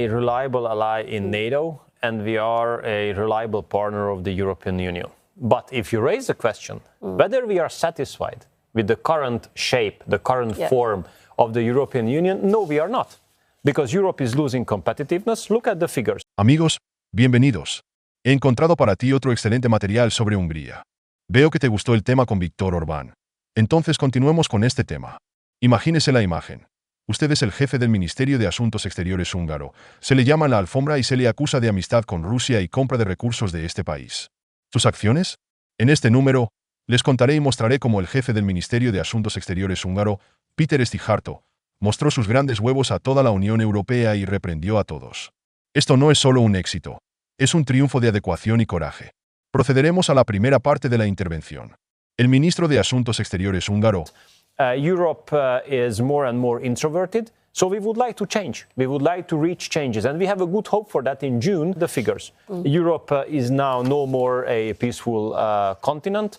A reliable ally in NATO, and we are a reliable partner of the European Union. But if you raise the question whether we are satisfied with the current shape, the current form of the European Union, no, we are not. Because Europe is losing competitiveness. Look at the figures. Amigos, bienvenidos. He encontrado para ti otro excelente material sobre Hungría. Veo que te gustó el tema con Víctor Orbán. Entonces continuemos con este tema. Imagínese la imagen. Usted es el jefe del Ministerio de Asuntos Exteriores húngaro. Se le llama la alfombra y se le acusa de amistad con Rusia y compra de recursos de este país. ¿Sus acciones? En este número, les contaré y mostraré cómo el jefe del Ministerio de Asuntos Exteriores húngaro, Péter Szijjártó, mostró sus grandes huevos a toda la Unión Europea y reprendió a todos. Esto no es solo un éxito, es un triunfo de adecuación y coraje. Procederemos a la primera parte de la intervención. El ministro de Asuntos Exteriores húngaro, Europe is more and more introverted, so we would like to change. We would like to reach changes, and we have a good hope for that in June. The figures. Europe is now no more a peaceful continent.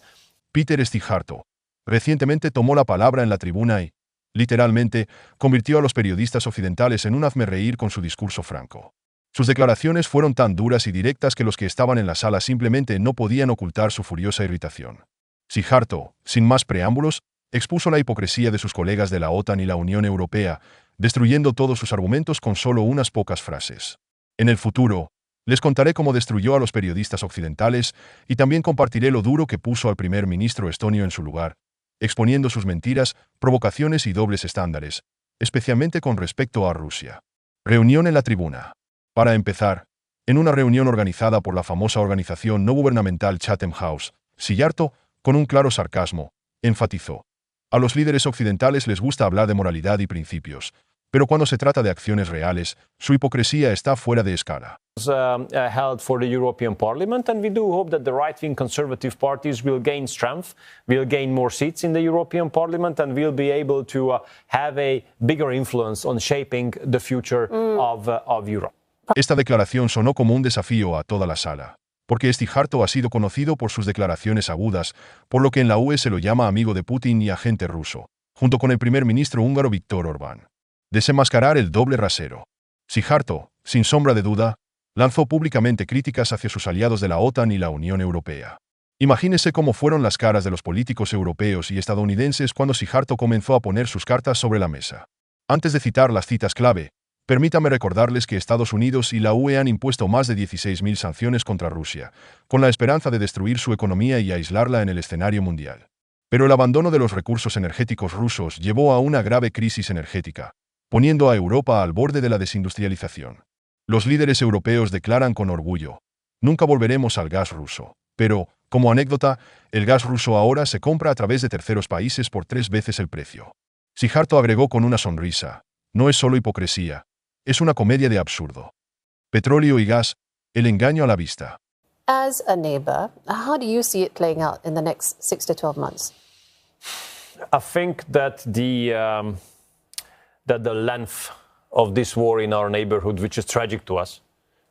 Péter Szijjártó, recientemente tomó la palabra en la tribuna y, literalmente, convirtió a los periodistas occidentales en un hazmerreír con su discurso franco. Sus declaraciones fueron tan duras y directas que los que estaban en la sala simplemente no podían ocultar su furiosa irritación. Szijjártó, sin más preámbulos, expuso la hipocresía de sus colegas de la OTAN y la Unión Europea, destruyendo todos sus argumentos con solo unas pocas frases. En el futuro, les contaré cómo destruyó a los periodistas occidentales y también compartiré lo duro que puso al primer ministro estonio en su lugar, exponiendo sus mentiras, provocaciones y dobles estándares, especialmente con respecto a Rusia. Reunión en la tribuna. Para empezar, en una reunión organizada por la famosa organización no gubernamental Chatham House, Szijjártó, con un claro sarcasmo, enfatizó: a los líderes occidentales les gusta hablar de moralidad y principios, pero cuando se trata de acciones reales, su hipocresía está fuera de escala. Held for the European Parliament, and we do hope that the right-wing conservative parties will gain strength, will gain more seats in the European Parliament, and will be able to have a bigger influence on shaping the future of Europe. Esta declaración sonó como un desafío a toda la sala, porque Szijjártó ha sido conocido por sus declaraciones agudas, por lo que en la UE se lo llama amigo de Putin y agente ruso, junto con el primer ministro húngaro Víctor Orbán. Desenmascarar el doble rasero. Szijjártó, sin sombra de duda, lanzó públicamente críticas hacia sus aliados de la OTAN y la Unión Europea. Imagínese cómo fueron las caras de los políticos europeos y estadounidenses cuando Szijjártó comenzó a poner sus cartas sobre la mesa. Antes de citar las citas clave, permítame recordarles que Estados Unidos y la UE han impuesto más de 16.000 sanciones contra Rusia, con la esperanza de destruir su economía y aislarla en el escenario mundial. Pero el abandono de los recursos energéticos rusos llevó a una grave crisis energética, poniendo a Europa al borde de la desindustrialización. Los líderes europeos declaran con orgullo: nunca volveremos al gas ruso. Pero, como anécdota, el gas ruso ahora se compra a través de terceros países por 3 veces el precio. Szijjártó agregó con una sonrisa: no es solo hipocresía, es una comedia de absurdo. Petróleo y gas, el engaño a la vista. As a neighbor, how do you see it playing out in the next 6 to 12 months? I think that the length of this war in our neighborhood, which is tragic to us.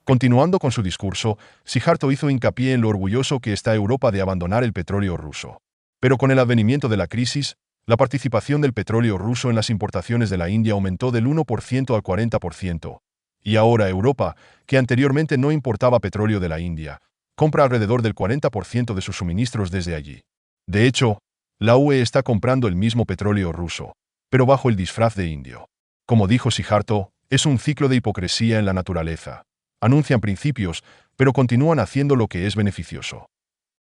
Continuando con su discurso, Szijjártó hizo hincapié en lo orgulloso que está Europa de abandonar el petróleo ruso. Pero con el advenimiento de la crisis, la participación del petróleo ruso en las importaciones de la India aumentó del 1% al 40%, y ahora Europa, que anteriormente no importaba petróleo de la India, compra alrededor del 40% de sus suministros desde allí. De hecho, la UE está comprando el mismo petróleo ruso, pero bajo el disfraz de indio. Como dijo Szijjártó, es un ciclo de hipocresía en la naturaleza. Anuncian principios, pero continúan haciendo lo que es beneficioso.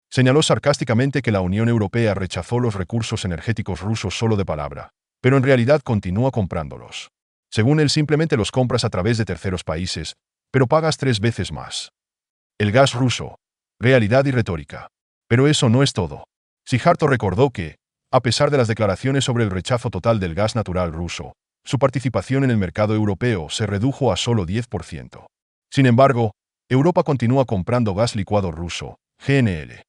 Señaló sarcásticamente que la Unión Europea rechazó los recursos energéticos rusos solo de palabra, pero en realidad continúa comprándolos. Según él, simplemente los compras a través de terceros países, pero pagas 3 veces más. El gas ruso. Realidad y retórica. Pero eso no es todo. Szijjártó recordó que, a pesar de las declaraciones sobre el rechazo total del gas natural ruso, su participación en el mercado europeo se redujo a solo 10%. Sin embargo, Europa continúa comprando gas licuado ruso, GNL.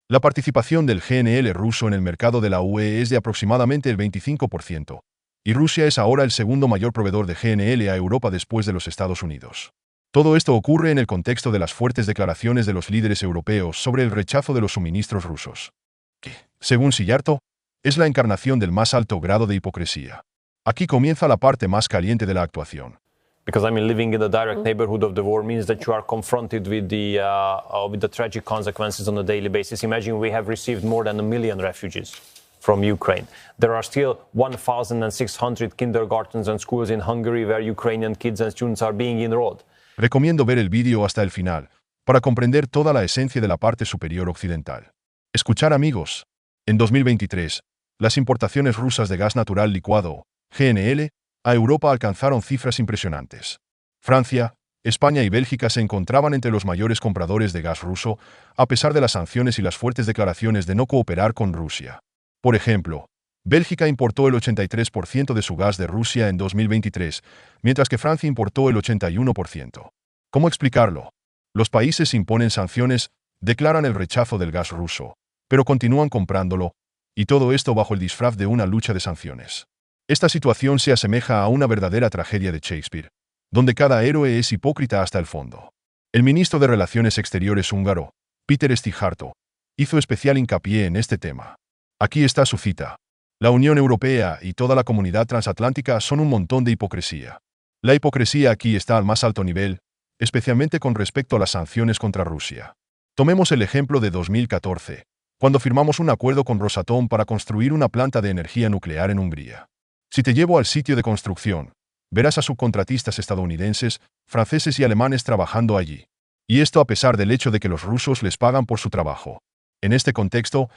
La participación del GNL ruso en el mercado de la UE es de aproximadamente el 25%, y Rusia es ahora el segundo mayor proveedor de GNL a Europa después de los Estados Unidos. Todo esto ocurre en el contexto de las fuertes declaraciones de los líderes europeos sobre el rechazo de los suministros rusos, que, según Szijjártó, es la encarnación del más alto grado de hipocresía. Aquí comienza la parte más caliente de la actuación. Because living in the direct neighborhood of the war means that you are confronted with the tragic consequences on a daily basis. Imagine we have received more than 1 million refugees from Ukraine. There are still 1,600 kindergartens and schools in Hungary where Ukrainian kids and students are being enrolled. Recomiendo ver el vídeo hasta el final, para comprender toda la esencia de la parte superior occidental. Escuchar, amigos. En 2023, las importaciones rusas de gas natural licuado, GNL, a Europa alcanzaron cifras impresionantes. Francia, España y Bélgica se encontraban entre los mayores compradores de gas ruso, a pesar de las sanciones y las fuertes declaraciones de no cooperar con Rusia. Por ejemplo, Bélgica importó el 83% de su gas de Rusia en 2023, mientras que Francia importó el 81%. ¿Cómo explicarlo? Los países imponen sanciones, declaran el rechazo del gas ruso, pero continúan comprándolo, y todo esto bajo el disfraz de una lucha de sanciones. Esta situación se asemeja a una verdadera tragedia de Shakespeare, donde cada héroe es hipócrita hasta el fondo. El ministro de Relaciones Exteriores húngaro, Péter Szijjártó, hizo especial hincapié en este tema. Aquí está su cita. La Unión Europea y toda la comunidad transatlántica son un montón de hipocresía. La hipocresía aquí está al más alto nivel, especialmente con respecto a las sanciones contra Rusia. Tomemos el ejemplo de 2014, cuando firmamos un acuerdo con Rosatom para construir una planta de energía nuclear en Hungría. Si te llevo al sitio de construcción, verás a subcontratistas estadounidenses, franceses y alemanes trabajando allí. Y esto a pesar del hecho de que los rusos les pagan por su trabajo. En este contexto,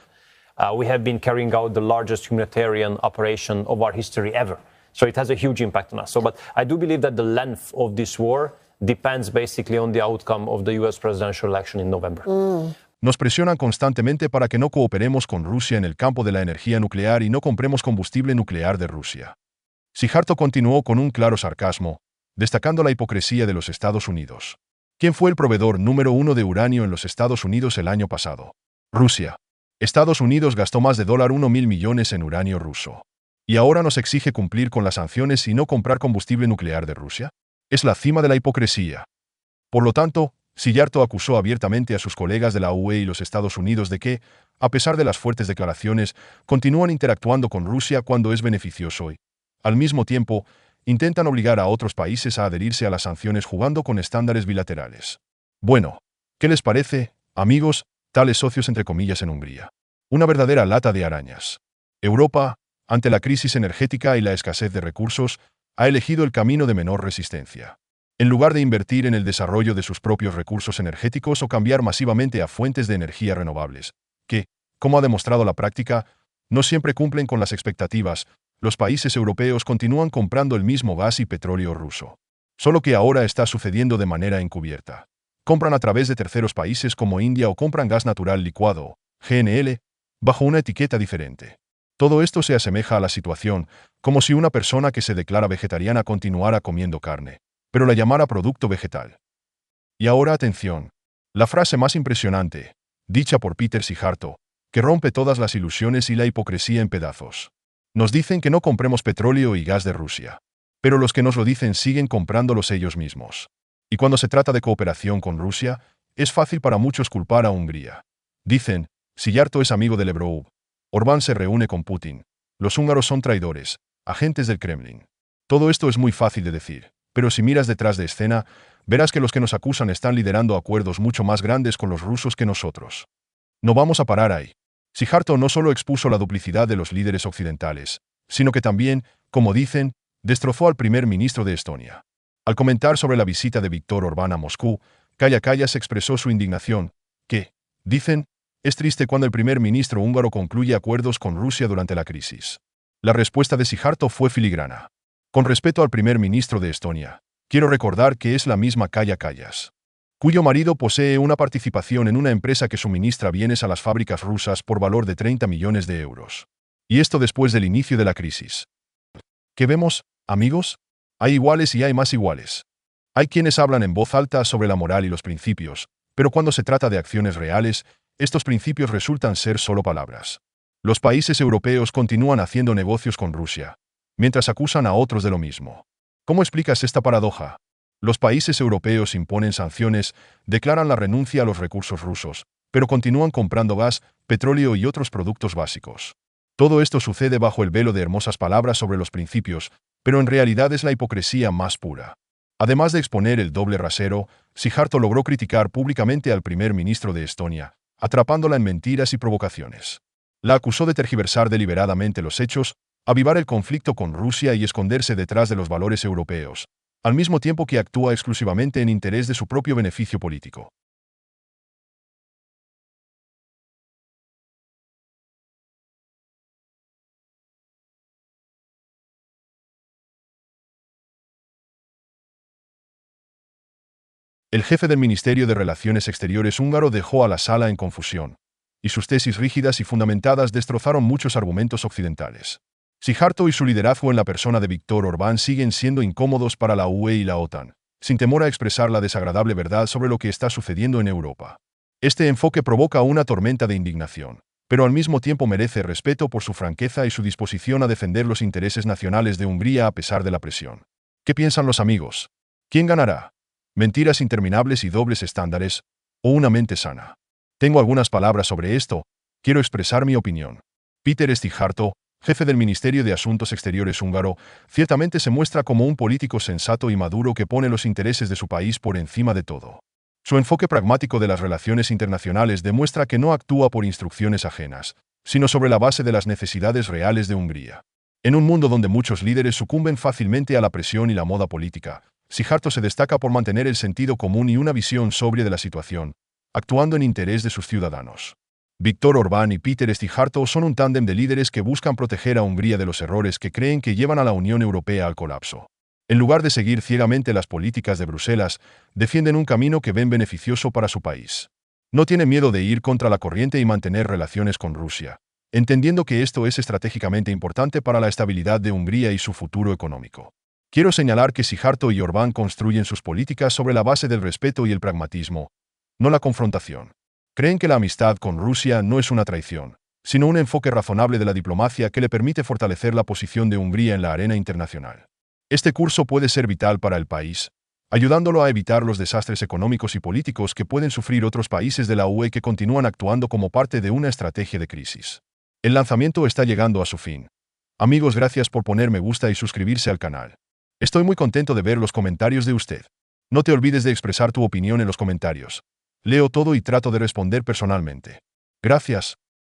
we have been carrying out the largest humanitarian operation of our history ever. So it has a huge impact on us. But I do believe that the length of this war depends basically on the outcome of the US presidential election in November. Nos presionan constantemente para que no cooperemos con Rusia en el campo de la energía nuclear y no compremos combustible nuclear de Rusia. Szijjártó continuó con un claro sarcasmo, destacando la hipocresía de los Estados Unidos. ¿Quién fue el proveedor número 1 de uranio en los Estados Unidos el año pasado? Rusia. Estados Unidos gastó más de $1.000 millones en uranio ruso. ¿Y ahora nos exige cumplir con las sanciones y no comprar combustible nuclear de Rusia? Es la cima de la hipocresía. Por lo tanto, Szijjártó acusó abiertamente a sus colegas de la UE y los Estados Unidos de que, a pesar de las fuertes declaraciones, continúan interactuando con Rusia cuando es beneficioso y, al mismo tiempo, intentan obligar a otros países a adherirse a las sanciones jugando con estándares bilaterales. Bueno, ¿qué les parece, amigos, tales socios entre comillas en Hungría? Una verdadera lata de arañas. Europa, ante la crisis energética y la escasez de recursos, ha elegido el camino de menor resistencia. En lugar de invertir en el desarrollo de sus propios recursos energéticos o cambiar masivamente a fuentes de energía renovables, que, como ha demostrado la práctica, no siempre cumplen con las expectativas, los países europeos continúan comprando el mismo gas y petróleo ruso. Solo que ahora está sucediendo de manera encubierta. Compran a través de terceros países como India o compran gas natural licuado, GNL, bajo una etiqueta diferente. Todo esto se asemeja a la situación, como si una persona que se declara vegetariana continuara comiendo carne, pero la llamara producto vegetal. Y ahora atención, la frase más impresionante, dicha por Péter Szijjártó, que rompe todas las ilusiones y la hipocresía en pedazos. Nos dicen que no compremos petróleo y gas de Rusia, pero los que nos lo dicen siguen comprándolos ellos mismos. Y cuando se trata de cooperación con Rusia, es fácil para muchos culpar a Hungría. Dicen, Szijjártó es amigo del Ebro, Orbán se reúne con Putin, los húngaros son traidores, agentes del Kremlin. Todo esto es muy fácil de decir. Pero si miras detrás de escena, verás que los que nos acusan están liderando acuerdos mucho más grandes con los rusos que nosotros. No vamos a parar ahí. Szijjártó no solo expuso la duplicidad de los líderes occidentales, sino que también, como dicen, destrozó al primer ministro de Estonia. Al comentar sobre la visita de Viktor Orbán a Moscú, Kaja Kallas expresó su indignación, que, dicen, es triste cuando el primer ministro húngaro concluye acuerdos con Rusia durante la crisis. La respuesta de Szijjártó fue filigrana. Con respeto al primer ministro de Estonia, quiero recordar que es la misma Kaja Kallas, cuyo marido posee una participación en una empresa que suministra bienes a las fábricas rusas por valor de 30 millones de euros. Y esto después del inicio de la crisis. ¿Qué vemos, amigos? Hay iguales y hay más iguales. Hay quienes hablan en voz alta sobre la moral y los principios, pero cuando se trata de acciones reales, estos principios resultan ser solo palabras. Los países europeos continúan haciendo negocios con Rusia, mientras acusan a otros de lo mismo. ¿Cómo explicas esta paradoja? Los países europeos imponen sanciones, declaran la renuncia a los recursos rusos, pero continúan comprando gas, petróleo y otros productos básicos. Todo esto sucede bajo el velo de hermosas palabras sobre los principios, pero en realidad es la hipocresía más pura. Además de exponer el doble rasero, Szijjártó logró criticar públicamente al primer ministro de Estonia, atrapándola en mentiras y provocaciones. La acusó de tergiversar deliberadamente los hechos, avivar el conflicto con Rusia y esconderse detrás de los valores europeos, al mismo tiempo que actúa exclusivamente en interés de su propio beneficio político. El jefe del Ministerio de Relaciones Exteriores húngaro dejó a la sala en confusión, y sus tesis rígidas y fundamentadas destrozaron muchos argumentos occidentales. Szijjártó y su liderazgo en la persona de Viktor Orbán siguen siendo incómodos para la UE y la OTAN, sin temor a expresar la desagradable verdad sobre lo que está sucediendo en Europa. Este enfoque provoca una tormenta de indignación, pero al mismo tiempo merece respeto por su franqueza y su disposición a defender los intereses nacionales de Hungría a pesar de la presión. ¿Qué piensan los amigos? ¿Quién ganará? ¿Mentiras interminables y dobles estándares, o una mente sana? Tengo algunas palabras sobre esto, quiero expresar mi opinión. Péter Szijjártó, jefe del Ministerio de Asuntos Exteriores húngaro, ciertamente se muestra como un político sensato y maduro que pone los intereses de su país por encima de todo. Su enfoque pragmático de las relaciones internacionales demuestra que no actúa por instrucciones ajenas, sino sobre la base de las necesidades reales de Hungría. En un mundo donde muchos líderes sucumben fácilmente a la presión y la moda política, Szijjártó se destaca por mantener el sentido común y una visión sobria de la situación, actuando en interés de sus ciudadanos. Viktor Orbán y Péter Szijjártó son un tándem de líderes que buscan proteger a Hungría de los errores que creen que llevan a la Unión Europea al colapso. En lugar de seguir ciegamente las políticas de Bruselas, defienden un camino que ven beneficioso para su país. No tienen miedo de ir contra la corriente y mantener relaciones con Rusia, entendiendo que esto es estratégicamente importante para la estabilidad de Hungría y su futuro económico. Quiero señalar que Szijjártó y Orbán construyen sus políticas sobre la base del respeto y el pragmatismo, no la confrontación. Creen que la amistad con Rusia no es una traición, sino un enfoque razonable de la diplomacia que le permite fortalecer la posición de Hungría en la arena internacional. Este curso puede ser vital para el país, ayudándolo a evitar los desastres económicos y políticos que pueden sufrir otros países de la UE que continúan actuando como parte de una estrategia de crisis. El lanzamiento está llegando a su fin. Amigos, gracias por poner me gusta y suscribirse al canal. Estoy muy contento de ver los comentarios de usted. No te olvides de expresar tu opinión en los comentarios. Leo todo y trato de responder personalmente. Gracias.